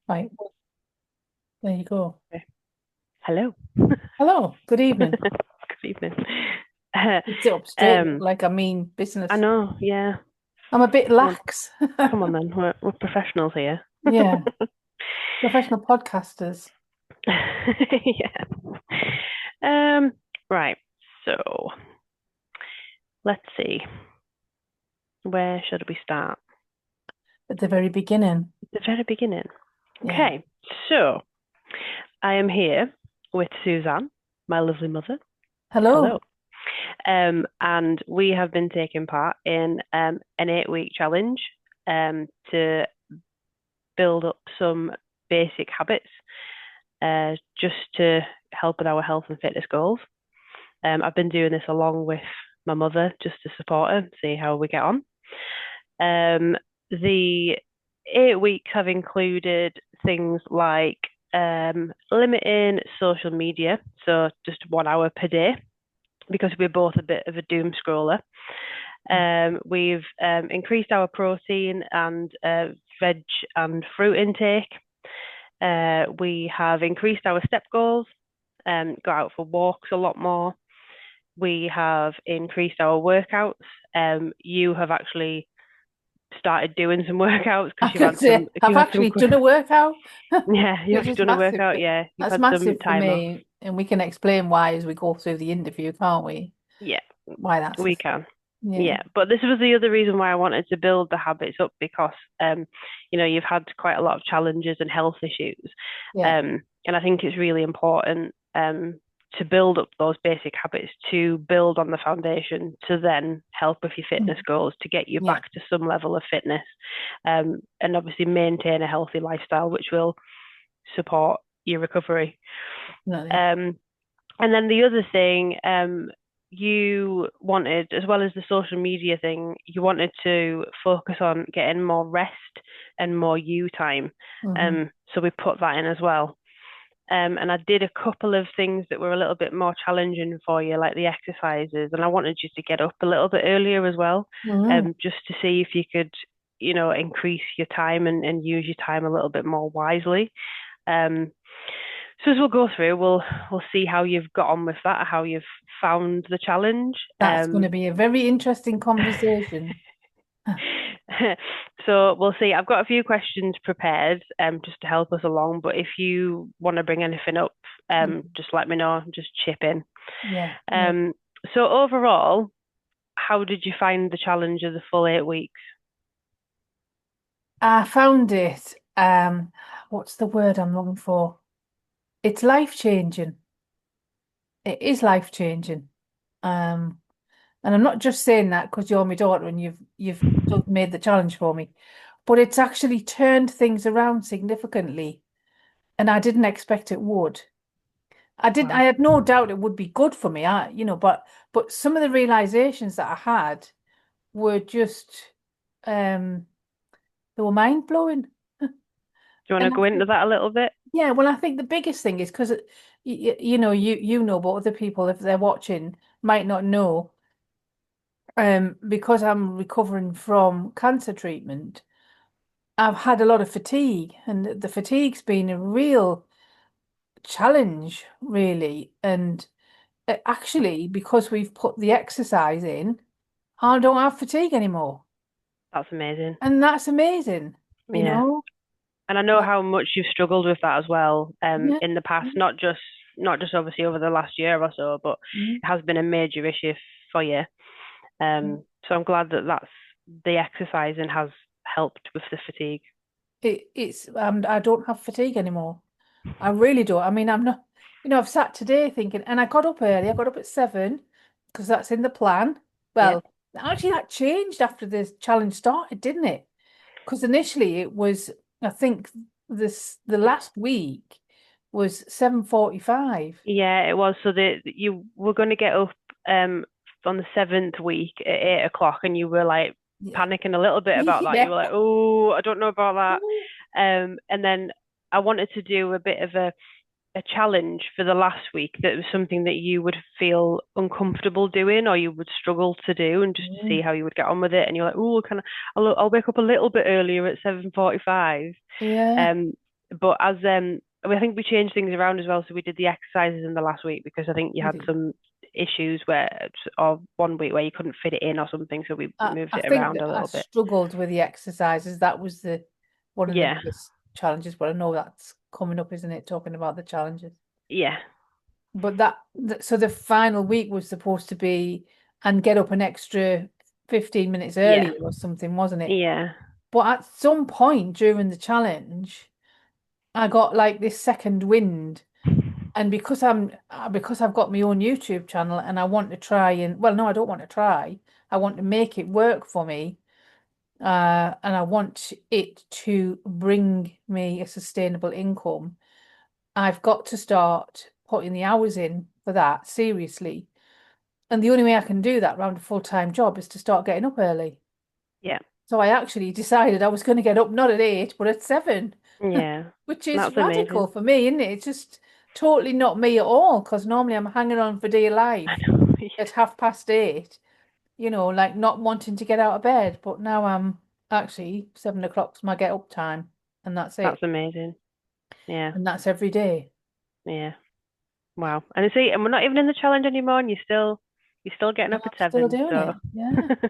Right, there you go. Okay. Hello. Hello, good evening. Good evening. Uh, It's up straight um, like I mean I business. know, yeah. I'm a bit Come on, lax. come on then. We're professionals here. Yeah, professional podcasters. Yeah. Um, right. So let's see. Where should we start? At the very beginning. The very beginning. Yeah. Okay. So I am here with Suzanne, my lovely mother. Hello. Hello. And we have been taking part in an 8 week challenge to build up some basic habits just to help with our health and fitness goals. I've been doing this along with my mother just to support her, see how we get on. The 8 weeks have included things like limiting social media, so just 1 hour per day, because we're both a bit of a doom scroller. We've increased our protein and veg and fruit intake. We have increased our step goals, go out for walks a lot more. We have increased our workouts. You have actually started doing some workouts I because could say I've you've had some actually done a workout, yeah, you've which actually is done a massive. workout. Yeah, you've That's had some massive for time off. me. And we can explain why as we go through the interview, can't we? Yeah, Why that's a we thing. can. Yeah. Yeah, but this was the other reason why I wanted to build the habits up because you've had quite a lot of challenges and health issues. Yeah. And I think it's really important to build up those basic habits to build on the foundation to then help with your fitness Mm. goals to get you Yeah. back to some level of fitness and obviously maintain a healthy lifestyle which will support your recovery. Definitely. Um, and then the other thing, you wanted, as well as the social media thing, you wanted to focus on getting more rest and more you time. Hmm. So we put that in as well. And I did a couple of things that were a little bit more challenging for you, like the exercises. And I wanted you to get up a little bit earlier as well, Hmm. just to see if you could, increase your time and use your time a little bit more wisely. Um, so as we'll go through, we'll see how you've got on with that, how you've found the challenge. That's going to be a very interesting conversation. So we'll see. I've got a few questions prepared, just to help us along. But if you want to bring anything up, just let me know. Just chip in. Yeah, no. Um, so overall, how did you find the challenge of the full 8 weeks? I found it. What's the word I'm looking for? It's life changing. It is life changing. Um, and I'm not just saying that because you're my daughter and you've made the challenge for me, but it's actually turned things around significantly, and I didn't expect it would. I Wow. had no doubt it would be good for me. But some of the realizations that I had were just um they were mind blowing. Do you want And to go into that a little bit? yeah, well, I think the biggest thing is because you know, but other people, if they're watching, might not know. Because I'm recovering from cancer treatment, I've had a lot of fatigue, and the fatigue's been a real challenge, really. And actually, because we've put the exercise in, I don't have fatigue anymore, That's amazing. and that's amazing, you Yeah. know. And I know Uh, how much you've struggled with that as well, yeah. in the past, not just obviously over the last year or so, but Mm. it has been a major issue for you. So I'm glad that that's the exercising has helped with the fatigue. It's I don't have fatigue anymore. I really don't. I mean, I'm not, I've sat today thinking, and I got up early. I got up at 7 because that's in the plan. Yeah. Well, actually, that changed after the challenge started, didn't it? Because initially it was, I think the last week was 7:45. Yeah, it was. So that you were going to get up um on the seventh week at 8 o'clock, and you were like Yeah. panicking a little bit about that. You Yeah. were like, "Oh, I don't know about that." And then I wanted to do a bit of a challenge for the last week that was something that you would feel uncomfortable doing or you would struggle to do, and just to see Mm. how you would get on with it. And you're like, "Oh, I'll wake up a little bit earlier at 7:45." Yeah. Um, but as I think we changed things around as well. So we did the exercises in the last week because I think you had Really. some issues where, or one week where you couldn't fit it in or something. So we moved I it think around that a I little bit. struggled with the exercises. That was the one of the Yeah, biggest challenges, but I know that's coming up, isn't it? Talking about the challenges. yeah, But so the final week was supposed to be and get up an extra 15 minutes yeah, earlier or something, wasn't it? yeah, But at some point during the challenge, I got like this second wind. And because I've got my own YouTube channel and I want to try and well, no, I don't want to try. I want to make it work for me. And I want it to bring me a sustainable income. I've got to start putting the hours in for that seriously. And the only way I can do that around a full-time job is to start getting up early. yeah, So I actually decided I was going to get up not at 8, but at 7, yeah. which is That's radical amazing. for me, isn't it? It's just totally not me at all, because normally I'm hanging on for dear I life know. at 8:30, like not wanting to get out of bed. But now I'm actually 7 o'clock's my get up time, and that's That's it. amazing. Yeah, And that's every day. yeah. Wow. And see, and we're not even in the challenge anymore, and you're still getting And up I'm at still 7. doing So it. Yeah.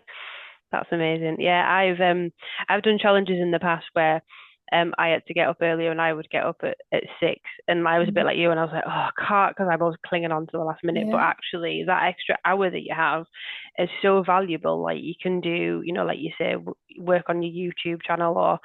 that's amazing. Yeah, I've done challenges in the past where I had to get up earlier and I would get up at 6 and I was a bit Mm. like you and I was like, oh, I can't because I was clinging on to the last minute. But Yeah. actually that extra hour that you have is so valuable. Like you can do, like you say, work on your YouTube channel or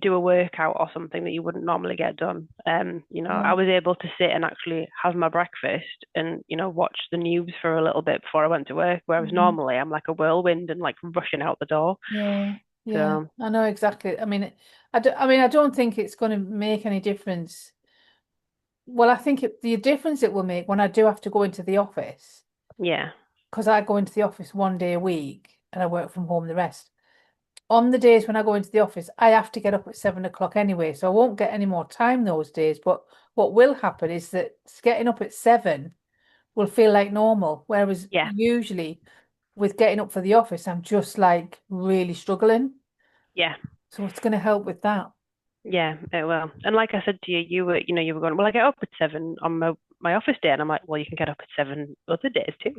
do a workout or something that you wouldn't normally get done. I Yeah. was able to sit and actually have my breakfast and, watch the news for a little bit before I went to work, whereas Mhm. normally I'm like a whirlwind and like rushing out the door. Yeah, yeah, So I know exactly. I mean, I don't think it's going to make any difference. Well, I think the difference it will make when I do have to go into the office, yeah, because I go into the office 1 day a week and I work from home the rest. On the days when I go into the office, I have to get up at 7 o'clock anyway, so I won't get any more time those days. But what will happen is that getting up at 7 will feel like normal, whereas yeah, usually with getting up for the office, I'm just like really struggling. yeah. So it's going to help with that. Yeah, it will. And like I said to you, you were going, well, I get up at 7 on my office day. And I'm like, well, you can get up at 7 other days too.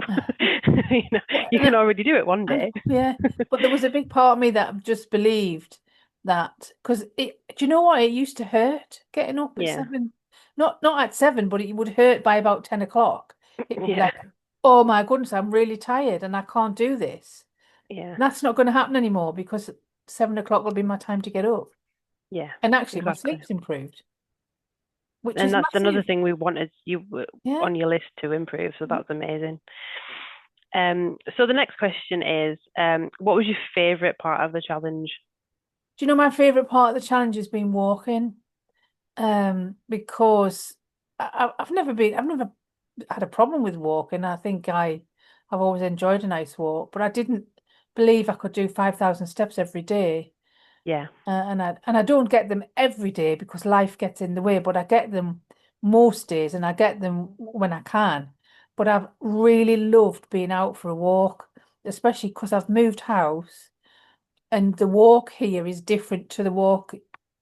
You know, Well, you can already do it one I know, day. yeah, but there was a big part of me that just believed that because do you know what? It used to hurt getting up at Yeah, 7. Not at 7, but it would hurt by about 10 o'clock. It would be yeah, like, oh my goodness, I'm really tired and I can't do this. yeah, And that's not going to happen anymore because 7 o'clock will be my time to get up. yeah, And actually, my exactly. sleep's improved, which And is that's another massive. thing we wanted Yeah. on your list to improve. So that's amazing. So the next question is, what was your favorite part of the challenge? Do you know my favorite part of the challenge has been walking? Because I've never had a problem with walking. I've always enjoyed a nice walk, but I didn't believe I could do 5,000 steps every day. Yeah, And I don't get them every day because life gets in the way, but I get them most days and I get them when I can. But I've really loved being out for a walk, especially because I've moved house and the walk here is different to the walk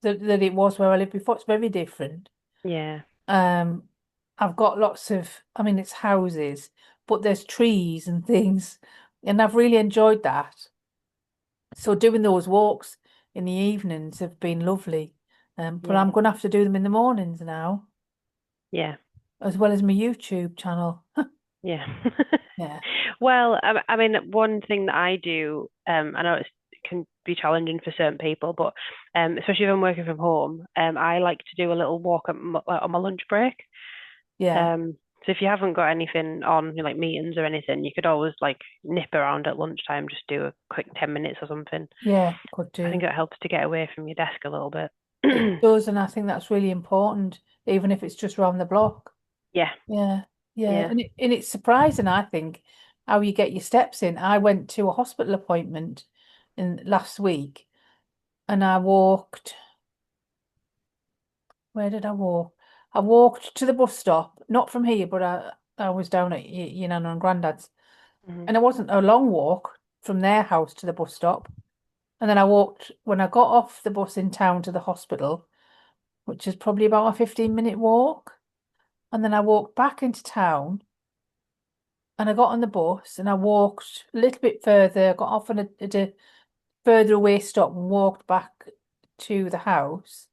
that it was where I lived before. It's very different. yeah, Um, I've got I mean, it's houses, but there's trees and things, and I've really enjoyed that. So doing those walks in the evenings have been lovely. But yeah, I'm going to have to do them in the mornings now, yeah. as well as my YouTube channel. Yeah. Yeah, Well, I mean, one thing that I do, I know it can be challenging for certain people, but especially if I'm working from home, I like to do a little walk on my lunch break. yeah, So if you haven't got anything on, like meetings or anything, you could always like nip around at lunchtime, just do a quick 10 minutes or something. yeah, could I think do. it helps to get away from your desk a little bit. It does, and I think that's really important, even if it's just around the block. Yeah, Yeah, yeah, yeah. and it's surprising, I think, how you get your steps in. I went to a hospital appointment in last week, and I walked. Where did I walk? I walked to the bus stop, not from here, but I was down at Nana and Grandad's, Mhm. and it wasn't a long walk from their house to the bus stop. And then I walked when I got off the bus in town to the hospital. which is probably about a 15-minute walk. And then I walked back into town and I got on the bus and I walked a little bit further, got off at a further away stop and walked back to the house.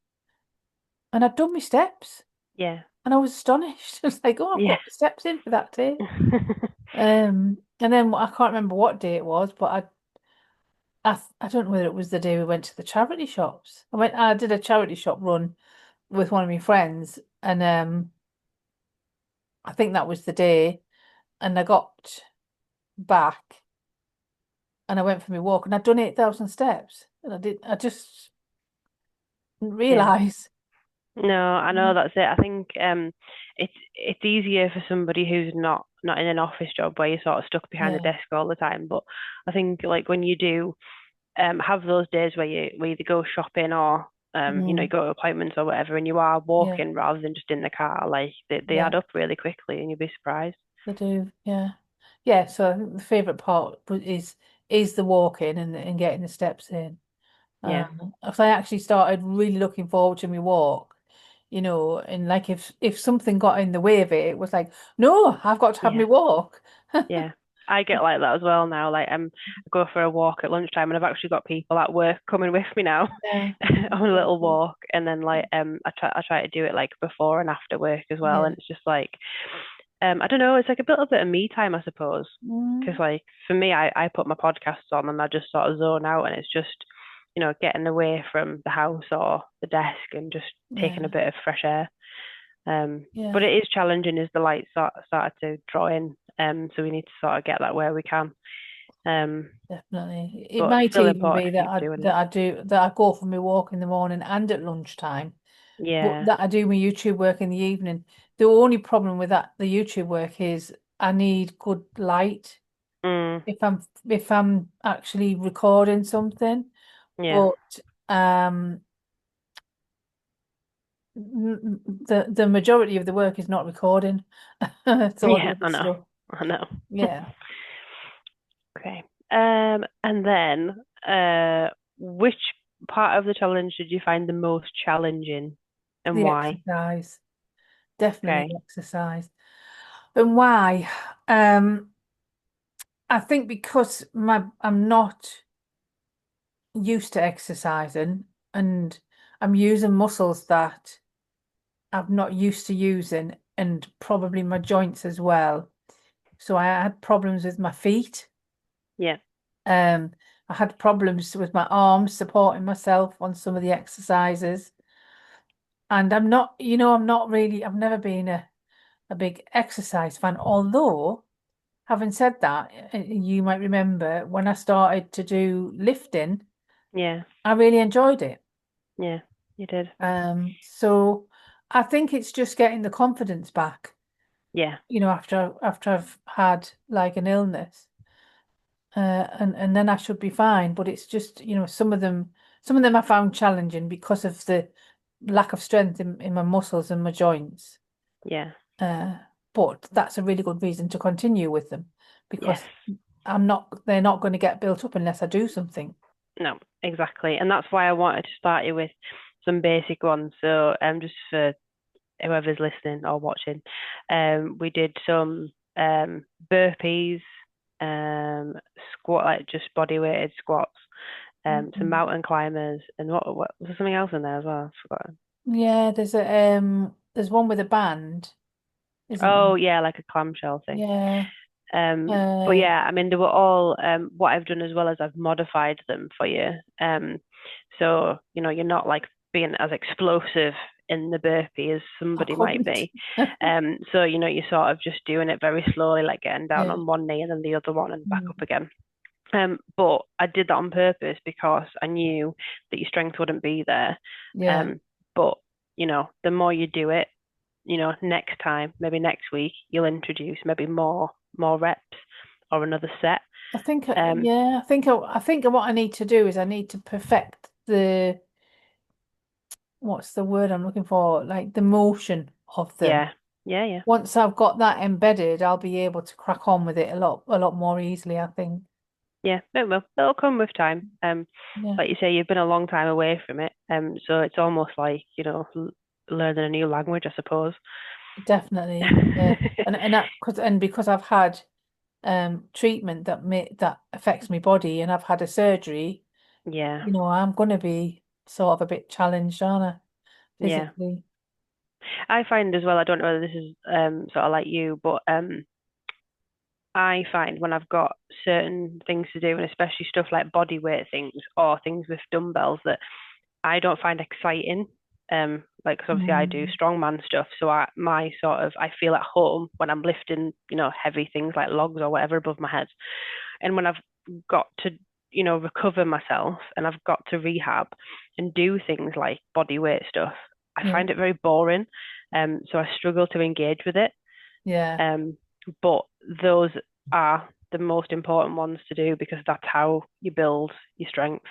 And I'd done my steps Yeah. and I was astonished. I was like, oh, I've Yeah. got my steps in for that day. And then I can't remember what day it was, but I don't know whether it was the day we went to the charity shops. I did a charity shop run with one of my friends, and I think that was the day. And I got back and I went for my walk, and I'd done 8,000 steps, and I just didn't Yeah. realise. No, I know that's it. I think it's easier for somebody who's not in an office job where you're sort of stuck behind the Yeah, desk all the time. But I think like when you do have those days where you either go shopping or you mm, go to appointments or whatever, and you are yeah, walking rather than just in the car, like they yeah, add up really quickly, and you'll be surprised. they do. Yeah, yeah. So I think the favourite part is the walking and getting the steps in. Yeah, If I actually started really looking forward to my walk, and like if something got in the way of it, it was like, no, I've got to have my yeah. walk. Yeah, I get like that as well now. Like I go for a walk at lunchtime, and I've actually got people at work coming with me now Yeah, on a little walk. And then like I try to do it like before and after work as well. yeah, And it's just like I don't know, it's like a little bit of me time, I suppose. Because mm, like for me, I put my podcasts on and I just sort of zone out, and it's just getting away from the house or the desk and just taking a yeah, bit of fresh air. But yeah, it is challenging as the lights started to draw in. So we need to sort of get that where we can. Um, definitely. It but might still even important be to keep doing it. that I go for my walk in the morning and at lunchtime, but Yeah. that I do my YouTube work in the evening. The only problem with the YouTube work is I need good light Mm, if I'm actually recording something. yeah. But the majority of the work is not recording. It's all the Yeah, other I know. stuff. I know. Yeah, Okay. And then, which part of the challenge did you find the most challenging and the why? exercise. Definitely Okay. the exercise. And why? Um, I think because I'm not used to exercising and I'm using muscles that I'm not used to using and probably my joints as well. So I had problems with my feet. Yeah. Um, I had problems with my arms supporting myself on some of the exercises. And I've never been a big exercise fan. Although, having said that, you might remember when I started to do lifting, Yeah. I really enjoyed it. Yeah. You did. So I think it's just getting the confidence back, Yeah. after I've had like an illness. And then I should be fine. But it's just, some of them I found challenging because of the lack of strength in my muscles and my joints. Yeah. Uh, but that's a really good reason to continue with them Yes. because they're not going to get built up unless I do something. No, exactly. And that's why I wanted to start you with some basic ones. So, just for whoever's listening or watching, we did some burpees, like just body weighted squats, some Mhm. mountain climbers, and what was there something else in there as well? I've forgotten. Yeah, there's one with a band, isn't there? Oh yeah, like a clamshell thing. Yeah. But Uh, yeah, I mean, they were all what I've done as well as I've modified them for you. So you're not like being as explosive in the burpee as I somebody might couldn't. be. So you're sort of just doing it very slowly, like getting down Yeah. on one knee and then the other one and back Mm. up again. But I did that on purpose because I knew that your strength wouldn't be there. Yeah. Um, but the more you do it, next time, maybe next week, you'll introduce maybe more reps or another set. I think, Um, yeah, I think what I need to do is I need to perfect what's the word I'm looking for? Like the motion of them. yeah, yeah, yeah, Once I've got that embedded, I'll be able to crack on with it a lot more easily, I think. yeah. It will. It'll come with time. Yeah. Like you say, you've been a long time away from it. So it's almost like learning a new language, I suppose. Definitely. Yeah. And that because I've had treatment that affects my body and I've had a surgery, Yeah, I'm gonna be sort of a bit challenged, aren't I? yeah. Physically. I find as well, I don't know whether this is sort of like you, but I find when I've got certain things to do, and especially stuff like body weight things or things with dumbbells that I don't find exciting. Like 'cause obviously I do Mm, strongman stuff, so I feel at home when I'm lifting, heavy things like logs or whatever above my head. And when I've got to, recover myself and I've got to rehab and do things like body weight stuff, I yeah, find it very boring. So I struggle to engage with it. yeah. Um, but those are the most important ones to do because that's how you build your strength.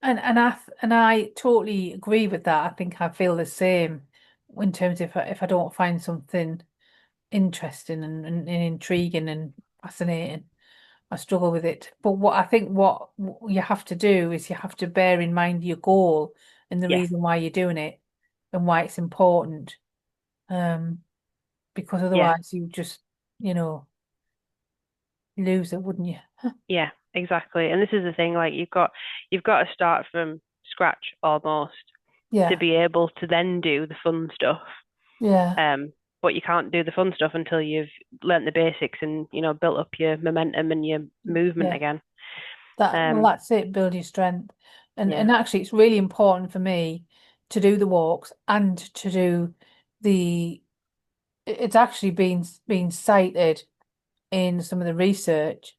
And I totally agree with that. I think I feel the same in terms of if I don't find something interesting and intriguing and fascinating, I struggle with it. But what you have to do is you have to bear in mind your goal and the Yeah, reason why you're doing it and why it's important. Um, because yeah, otherwise you just, you know, lose it, wouldn't you? yeah, exactly. And this is the thing, like you've got to start from scratch almost to Yeah, be able to then do the fun stuff. yeah, Um, but you can't do the fun stuff until you've learnt the basics and, built up your momentum and your movement yeah. again. Well, Um, that's it, build your strength. yeah, And actually it's really important for me to do the walks and to do the it's actually been cited in some of the research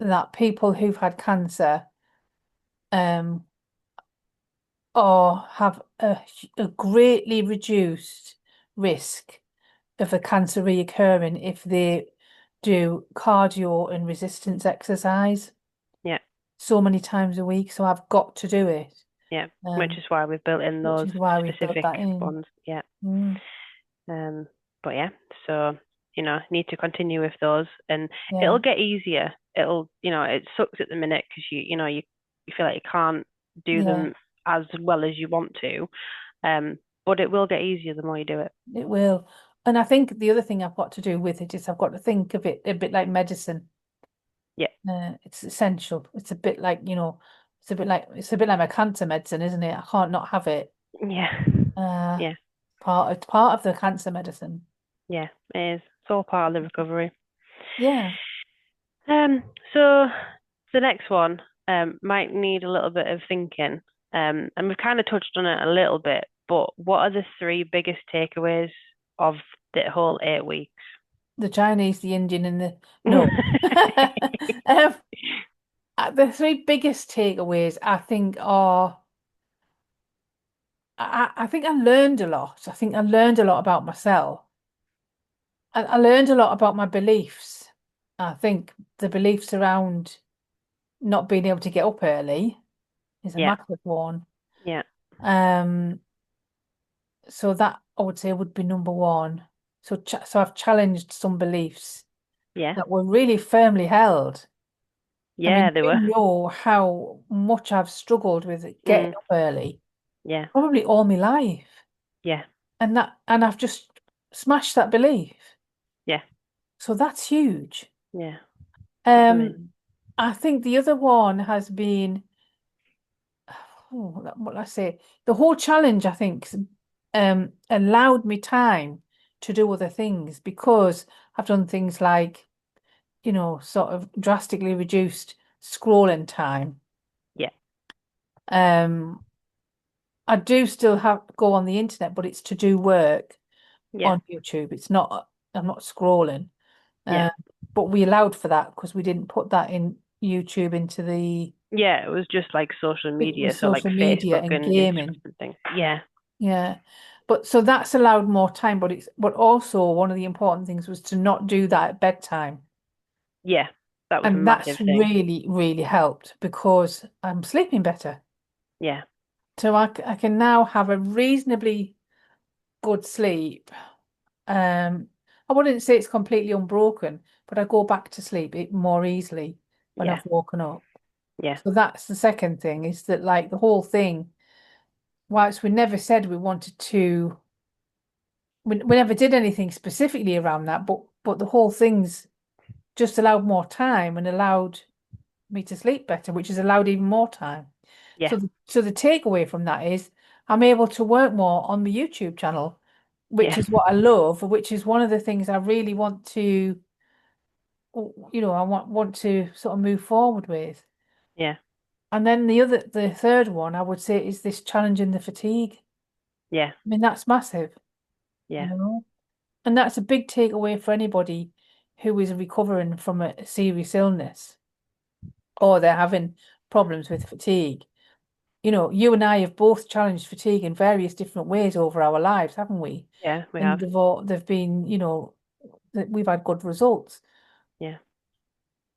that people who've had cancer um or have a greatly reduced risk of a cancer reoccurring if they do cardio and resistance exercise yeah, so many times a week. So I've got to do it. yeah. Which Um, is why we've built in which those is why we've built specific that in. ones. Yeah. Mm, Um, but yeah, so need to continue with those, and it'll yeah, get easier. It sucks at the minute because you feel like you can't do yeah, them as well as you want to. But it will get easier the more you do it. it will. And I think the other thing I've got to do with it is I've got to think of it a bit like medicine. Yeah, It's essential. It's a bit like, it's a bit like my cancer medicine, isn't it? I can't not have it. yeah, Uh, yeah, it's part of the cancer medicine. yeah. It is. It's all part of the recovery. Yeah. Um, so the next one might need a little bit of thinking. And we've kind of touched on it a little bit, but what are the three biggest takeaways of the whole 8 weeks? The Chinese, the Indian, and the no. Um, the three biggest takeaways I think are I think I learned a lot. I think I learned a lot about myself. I learned a lot about my beliefs. I think the beliefs around not being able to get up early is a Yeah, massive one. yeah, Um, so that I would say would be number one. So I've challenged some beliefs yeah, that were really firmly held. I yeah, mean, they you were. know how much I've struggled with getting Mm, up early, yeah, probably all my life. yeah, And I've just smashed that belief. yeah, So that's huge. yeah. That's Um, amazing. I think the other one has been, what I say, the whole challenge, I think, allowed me time to do other things because I've done things like, sort of drastically reduced scrolling time. Yeah, Um, I do still have go on the internet, but it's to do work yeah, on YouTube. I'm not scrolling. yeah, Uh, but we allowed for that because we didn't put that in YouTube into the yeah. It was just like social it media, was so like social media Facebook and and Instagram gaming. and things. Yeah, Yeah. But so that's allowed more time, but also one of the important things was to not do that at bedtime. yeah. That was a And massive that's thing. really, really helped because I'm sleeping better. Yeah, So I can now have a reasonably good sleep. Um, I wouldn't say it's completely unbroken, but I go back to sleep more easily when yeah, I've woken up. yeah, So that's the second thing is that like the whole thing. whilst we never said we wanted to, we never did anything specifically around that, but the whole thing's just allowed more time and allowed me to sleep better, which has allowed even more time. Yeah, So the takeaway from that is I'm able to work more on the YouTube channel, which yeah, is what I love, which is one of the things I really want to, I want to sort of move forward with. yeah, And then the third one I would say is this challenging the fatigue. yeah, I mean, that's massive, you yeah, know, and that's a big takeaway for anybody who is recovering from a serious illness or they're having problems with fatigue. You and I have both challenged fatigue in various different ways over our lives, haven't we? yeah. We And have. they've been, that we've had good results, Yeah,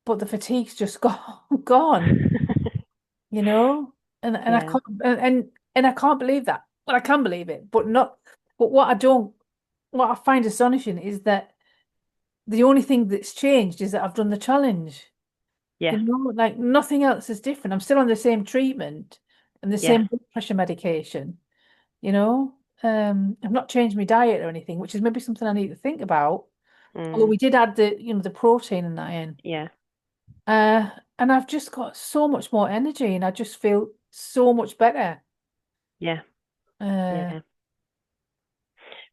but the fatigue's just gone, you know, and I yeah, can't and I can't believe that. Well, I can believe it, but not. But what I find astonishing is that the only thing that's changed is that I've done the challenge. yeah, Like nothing else is different. I'm still on the same treatment and the yeah. same blood pressure medication. I've not changed my diet or anything, which is maybe something I need to think about. Although Mm, we did add the protein and that in. yeah, Uh, and I've just got so much more energy and I just feel so much better. yeah, Uh, yeah.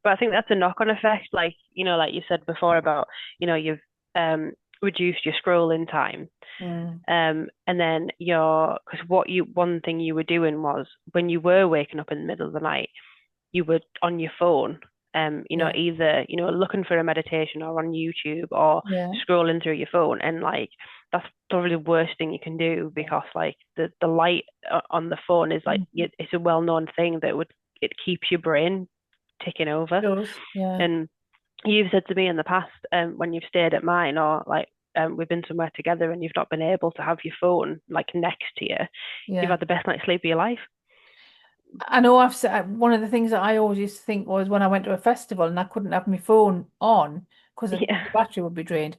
But I think that's a knock-on effect, like, like you said before about, you've um reduced your scrolling time. mm, And then because one thing you were doing was when you were waking up in the middle of the night, you were on your phone, yeah, either, looking for a meditation or on YouTube or yeah, scrolling through your phone. And like, that's probably the worst thing you can do yeah. because like the light on the phone is like, Mhm. it's a well-known thing that it keeps your brain ticking over. Does, yeah, And you've said to me in the past, when you've stayed at mine or like, we've been somewhere together and you've not been able to have your phone like next to you, you've yeah. had the best night's sleep of your life. I know I've said one of the things that I always used to think was when I went to a festival and I couldn't have my phone on because the Yeah, battery would be drained.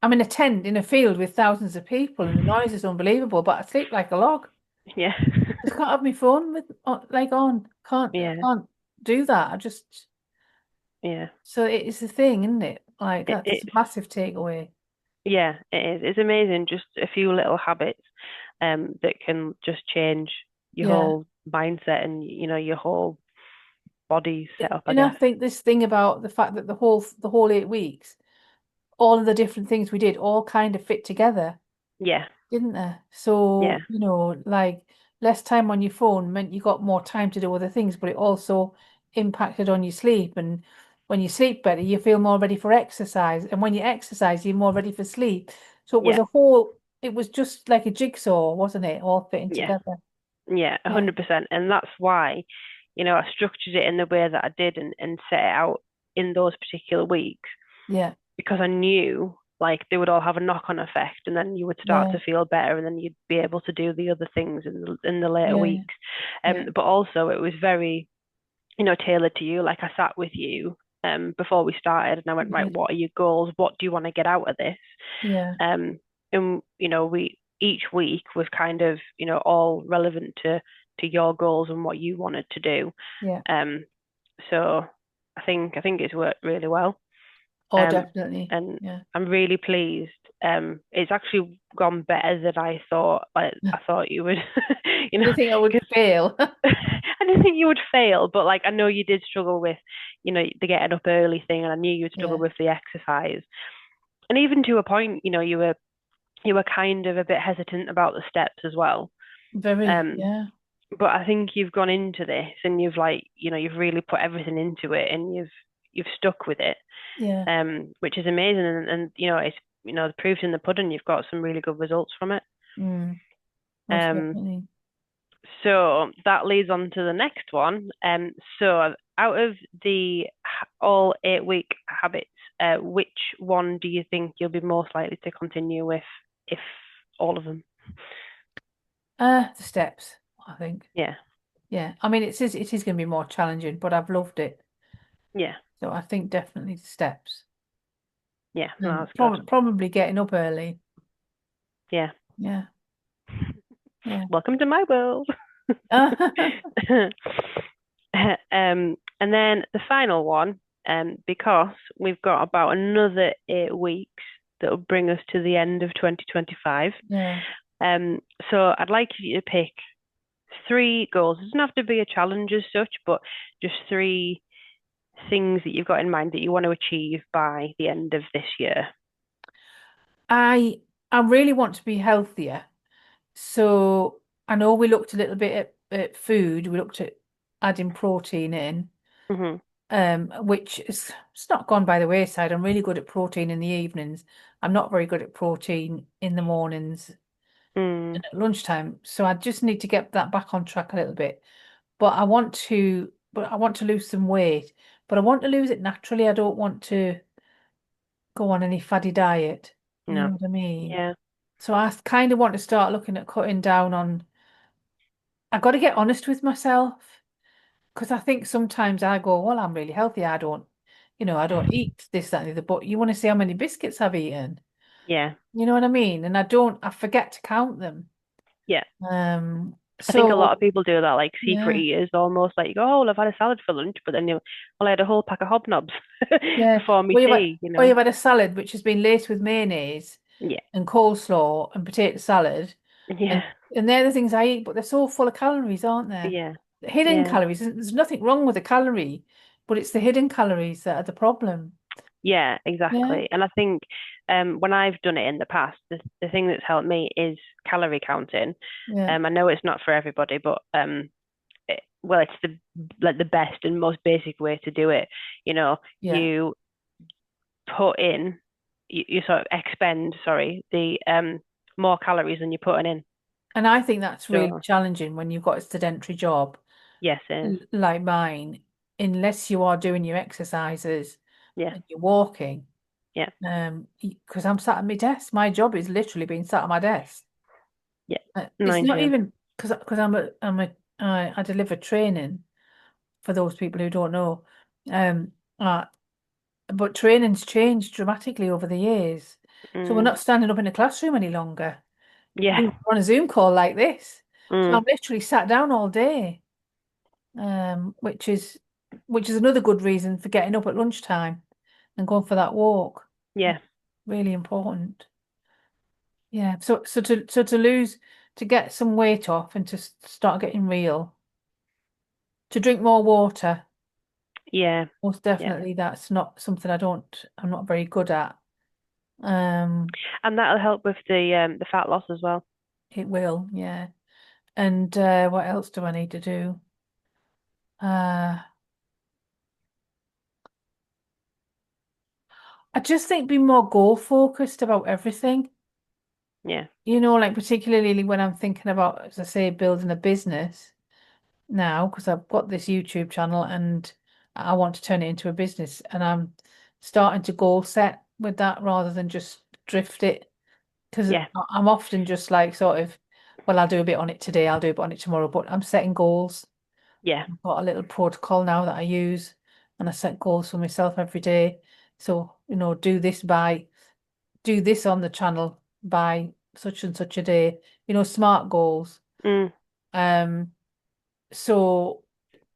I'm in a tent in a field with thousands of people and the noise is unbelievable, but I sleep like a log. yeah, I just can't have my phone on. yeah, Can't do that. I just yeah. so it's a thing, isn't it? Like that's a It's massive takeaway. yeah, it is. It's amazing. Just a few little habits, that can just change your Yeah. whole mindset and your whole body setup, I And I guess. think this thing about the fact that the whole 8 weeks, all of the different things we did all kind of fit together, Yeah, didn't they? yeah, So, like less time on your phone meant you got more time to do other things, but it also impacted on your sleep. And when you sleep better, you feel more ready for exercise. And when you exercise, you're more ready for sleep. So yeah, it was just like a jigsaw, wasn't it? All fitting yeah. together. Yeah, Yeah. 100%. And that's why, I structured it in the way that I did and set it out in those particular weeks Yeah. because I knew like they would all have a knock-on effect and then you would start Yeah. to feel better and then you'd be able to do the other things in the later Yeah. weeks. Yeah. But also it was very, tailored to you. Like I sat with you before we started and I went, right, Right. what are your goals? What do you want to get out of this? Yeah. Um, and we each week was kind of all relevant to your goals and what you wanted to do. Yeah. Um, so I think it's worked really well. Oh, Um, definitely. and Yeah. I'm really pleased. It's actually gone better than I thought. I thought you would, you I know, didn't think I would because fail. I didn't think you would fail, but like I know you did struggle with, the getting up early thing, and I knew you would struggle Yeah. with the exercise. And even to a point, you were kind of a bit hesitant about the steps as well. Very. Um, Yeah. but I think you've gone into this and you've like, you've really put everything into it and you've stuck with it, Yeah. which is amazing. And it's the proof's in the pudding. You've got some really good results from it. Mm, most Um, definitely. so that leads on to the next one. So out of the all 8 week habits, which one do you think you'll be most likely to continue with, if all of them? The steps, I think. Yeah, Yeah. I mean, it is going to be more challenging, but I've loved it. yeah, So I think definitely the steps. yeah. No, And that's good. probably getting up early. Yeah. Yeah. Yeah. Welcome to my world. And then the final one, because we've got about another 8 weeks that will bring us to the end of 2025. Yeah. Um, so I'd like you to pick three goals. It doesn't have to be a challenge as such, but just three things that you've got in mind that you want to achieve by the end of this year. I I really want to be healthier. So I know we looked a little bit at food. We looked at adding protein in, Hmm. which is it's not gone by the wayside. I'm really good at protein in the evenings. I'm not very good at protein in the mornings Mm, and at lunchtime. So I just need to get that back on track a little bit. But I want to lose some weight. But I want to lose it naturally. I don't want to go on any faddy diet. You know no. what I mean? Yeah. So I kind of want to start looking at cutting down on. I got to get honest with myself because I think sometimes I go, well, I'm really healthy. I don't eat this, that, and the other. But you want to see how many biscuits I've eaten. Yeah. You know what I mean? And I forget to count them. Yeah. I think a lot So of people do that, like secret yeah, eaters almost. Like you go, oh, well, I've had a salad for lunch, but then well, I had a whole pack of hobnobs yeah. before me Or tea, you or know? you've had a salad which has been laced with mayonnaise Yeah. and coleslaw and potato salad, and Yeah. and they're the things I eat, but they're so full of calories, aren't they? Yeah. The hidden Yeah. calories. There's nothing wrong with a calorie, but it's the hidden calories that are the problem. Yeah, Yeah, exactly. And I think when I've done it in the past, the thing that's helped me is calorie counting. yeah, I know it's not for everybody, but well, it's the best and most basic way to do it. You know, yeah. you put in, you sort of expend, sorry, the more calories than you're putting in. And I think that's really So challenging when you've got a sedentary job yes, it is. like mine, unless you are doing your exercises Yeah, and you're walking. yeah, Because I'm sat at my desk. My job is literally being sat at my desk. yeah. It's Mind not you. even because I deliver training for those people who don't know. Um, uh, but training's changed dramatically over the years. So we're Mm, not standing up in a classroom any longer. yeah. We're on a Zoom call like this. So I'm Mm, literally sat down all day, which is another good reason for getting up at lunchtime and going for that walk. yeah, Really important. Yeah. To get some weight off and to start getting real, to drink more water. yeah, Most yeah. definitely, that's not something I'm not very good at. Um, And that'll help with the fat loss as well. it will, yeah. And what else do I need to do? Uh, I just think be more goal focused about everything. Yeah, Like particularly when I'm thinking about, as I say, building a business now, because I've got this YouTube channel and I want to turn it into a business, and I'm starting to goal set with that rather than just drift it. Because yeah, I'm often just like sort of, well, I'll do a bit on it today, I'll do a bit on it tomorrow, but I'm setting goals. yeah. I've got a little protocol now that I use, and I set goals for myself every day. So, do this on the channel by such and such a day, smart goals. Mm, Um, so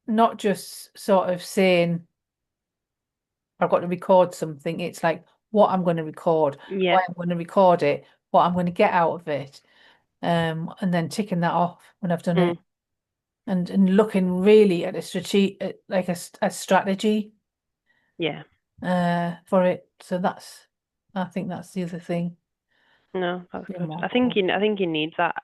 not just sort of saying I've got to record something, it's like what I'm going to record, yeah. why I'm going to record it, what I'm going to get out of it. And then ticking that off when I've done Mm, it, and looking really at a a strategy yeah. for it. So I think that's the other thing. No, that's Be good. more goal. I think you need that.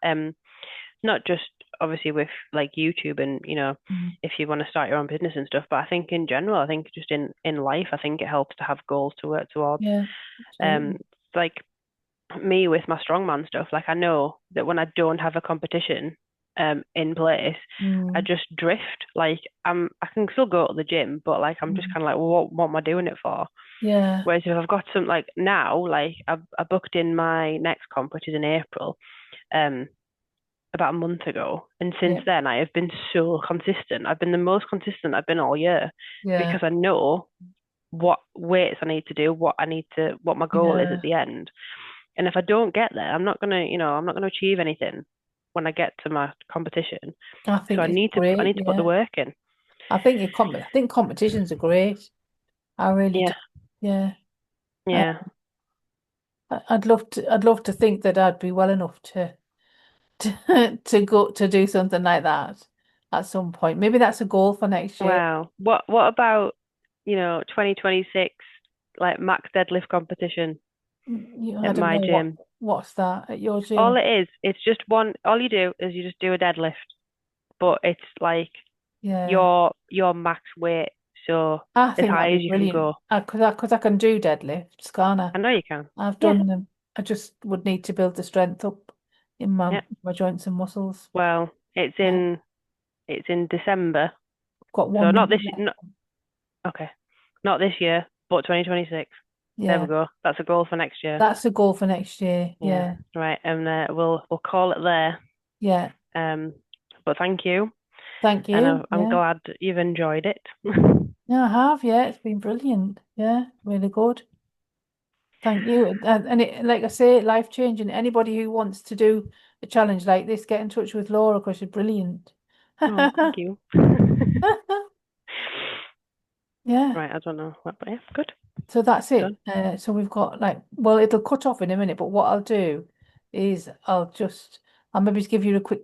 Not just obviously with like YouTube and Mm. if you want to start your own business and stuff, but I think in general, I think just in life, I think it helps to have goals to work towards. Yeah, absolutely. Like me with my strongman stuff, like I know that when I don't have a competition in place, I Mm. just drift. Like I can still go to the gym, but like I'm just Mm. kind of like, well, what am I doing it for? Yeah, Whereas if I've got some like now, like I booked in my next comp, which is in April, um, about a month ago, and since yeah, then I have been so consistent. I've been the most consistent I've been all year yeah, because I know what weights I need to do, what my goal is at yeah. the end. And if I don't get there, I'm not gonna achieve anything. when I get to my competition. I So think it's I great. need to put the Yeah. work in. I think competitions are great. I really do. Yeah, Yeah. Uh, yeah. I'd love to think that I'd be well enough to go to do something like that at some point. Maybe that's a goal for next year. Wow. What about, 2026 like max deadlift competition I at don't my know gym? what's that at your All gym. it is, it's just one. All you do is you just do a deadlift, but it's like Yeah. your max weight, so I as think that'd high be as you can brilliant. go. Because I can do deadlifts, can't I? I know you can. I've Yeah, done them. I just would need to build the strength up in yeah. my joints and muscles. Well, Yeah. it's in December, Got so 1 minute left. okay, not this year, but 2026. There we Yeah. go. That's a goal for next year. That's the goal for next year. Yeah, Yeah. right. And we'll call it there. Yeah. Um, but thank you, Thank and you. I'm Yeah. glad you've enjoyed it. No, I have. Yeah. It's been brilliant. Yeah. Really good. Thank you. And like I say, life changing. Anybody who wants to do a challenge like this, get in touch with Laura because she's brilliant. Oh, thank you. Yeah. Right, I don't know what, but yeah, good. So that's it. Done. So we've got like, well, it'll cut off in a minute, but what I'll do is I'll maybe give you a quick